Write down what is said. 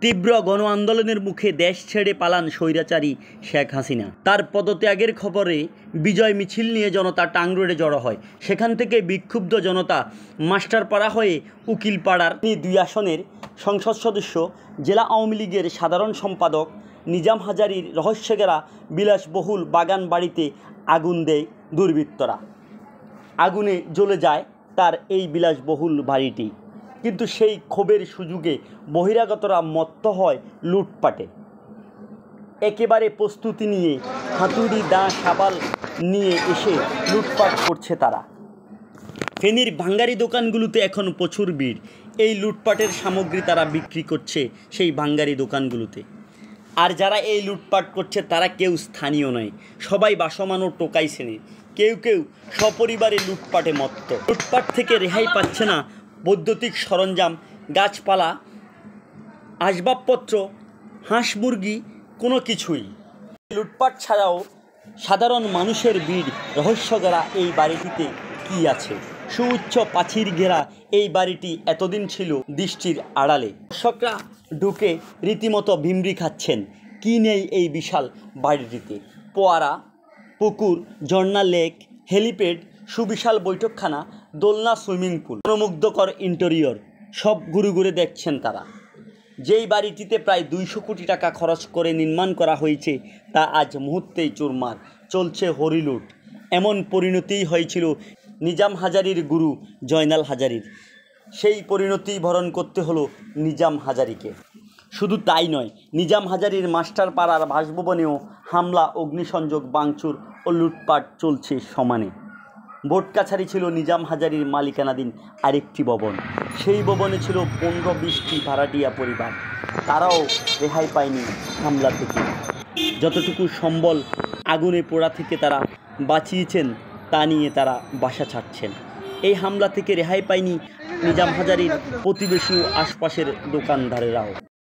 তীব্র গণ আন্দোলনের মুখে দেশ ছেড়ে পালান স্বৈরাচারী শেখ হাসিনা। তার পদত্যাগের খবরে বিজয় মিছিল নিয়ে জনতা টাংরোডে জড়ো হয়। সেখান থেকে বিক্ষুব্ধ জনতা মাস্টারপাড়া হয়ে উকিলপাড়ার 2 আসনের সংসদ সদস্য, জেলা আওয়ামী লীগের সাধারণ সম্পাদক নিজাম হাজারীর রহস্যঘেরা বিলাসবহুল বাগান বাড়িতে আগুন দেয় দুর্বৃত্তরা। আগুনে জ্বলে যায় তার এই বিলাসবহুল বাড়িটি। কিন্তু সেই ক্ষোভের সুযোগে বহিরাগতরা মত্ত হয় লুটপাটে। একেবারে প্রস্তুতি নিয়ে হাতুড়ি, দা, শাবাল নিয়ে এসে লুটপাট করছে তারা। ফেনীর ভাঙ্গারি দোকানগুলোতে এখন প্রচুর ভিড়। এই লুটপাটের সামগ্রী তারা বিক্রি করছে সেই ভাঙ্গারি দোকানগুলোতে। আর যারা এই লুটপাট করছে তারা কেউ স্থানীয় নয়, সবাই বাসমান ও টোকাই শ্রেণীর। কেউ কেউ সপরিবারে লুটপাটে মত্ত। লুটপাট থেকে রেহাই পাচ্ছে না বৈদ্যুতিক সরঞ্জাম, গাছপালা, আসবাবপত্র, হাঁস মুরগি, কোনো কিছুই। লুটপাট ছাড়াও সাধারণ মানুষের ভিড়। রহস্যঘেরা এই বাড়িটিতে কি আছে? সুউচ্চ প্রাচীর ঘেরা এই বাড়িটি এতদিন ছিল দৃষ্টির আড়ালে। দর্শকরা ঢুকে রীতিমতো ভিমরি খাচ্ছেন। কি নেই এই বিশাল বাড়িটিতে? পোয়ারা, পুকুর, ঝর্ণা, লেক, হেলিপ্যাড, সুবিশাল বৈঠকখানা, দোলনা, সুইমিং পুল, মনোমুগ্ধকর ইন্টেরিয়র সব ঘুরে ঘুরে দেখছেন তারা। যেই বাড়িটিতে প্রায় 200 কোটি টাকা খরচ করে নির্মাণ করা হয়েছে তা আজ মুহূর্তেই চুরমার। চলছে হরিলুট। এমন পরিণতিই হয়েছিল নিজাম হাজারীর গুরু জয়নাল হাজারীর। সেই পরিণতি বরণ করতে হলো নিজাম হাজারীকে। শুধু তাই নয়, নিজাম হাজারীর মাস্টারপাড়ার বাসভবনেও হামলা, অগ্নিসংযোগ, ভাঙচুর ও লুটপাট চলছে সমানে। বোর্ড কাছারি ছিল নিজাম হাজারীর মালিকানাধীন আরেকটি ভবন। সেই ভবনে ছিল 15-20টি ভাড়াটিয়া পরিবার। তারাও রেহাই পায়নি হামলা থেকে। যতটুকু সম্বল আগুনে পোড়া থেকে তারা বাঁচিয়েছেন তা নিয়ে তারা বাসা ছাড়ছেন। এই হামলা থেকে রেহাই পায়নি নিজাম হাজারীর প্রতিবেশী ও আশপাশের দোকানদারেরাও।